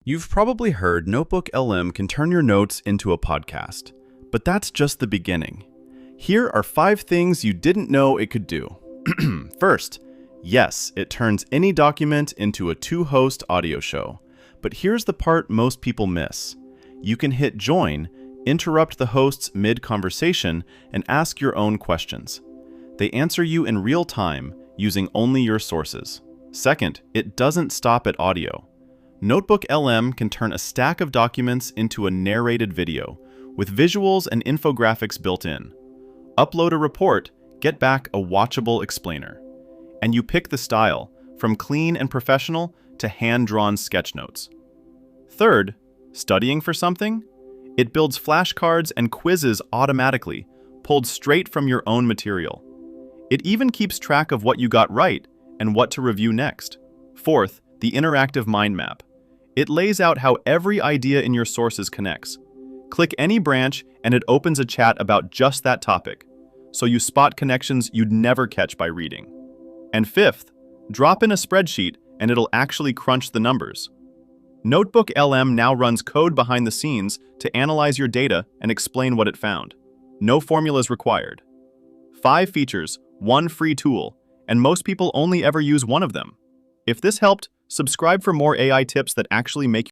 You've probably heard NotebookLM can turn your notes into a podcast, but that's just the beginning. Here are 5 things you didn't know it could do. First, yes, it turns any document into a 2-host audio show. But here's the part most people miss. You can hit join, interrupt the hosts mid-conversation, and ask your own questions. They answer you in real time using only your sources. Second, it doesn't stop at audio. NotebookLM can turn a stack of documents into a narrated video, with visuals and infographics built in. Upload a report, get back a watchable explainer. And you pick the style, from clean and professional to hand-drawn sketch notes. Third, studying for something? It builds flashcards and quizzes automatically, pulled straight from your own material. It even keeps track of what you got right and what to review next. Fourth, the interactive mind map. It lays out how every idea in your sources connects. Click any branch and it opens a chat about just that topic, so you spot connections you'd never catch by reading. And fifth, drop in a spreadsheet and it'll actually crunch the numbers. NotebookLM now runs code behind the scenes to analyze your data and explain what it found. No formulas required. 5 features, 1 free tool, and most people only ever use one of them. If this helped, subscribe for more AI tips that actually make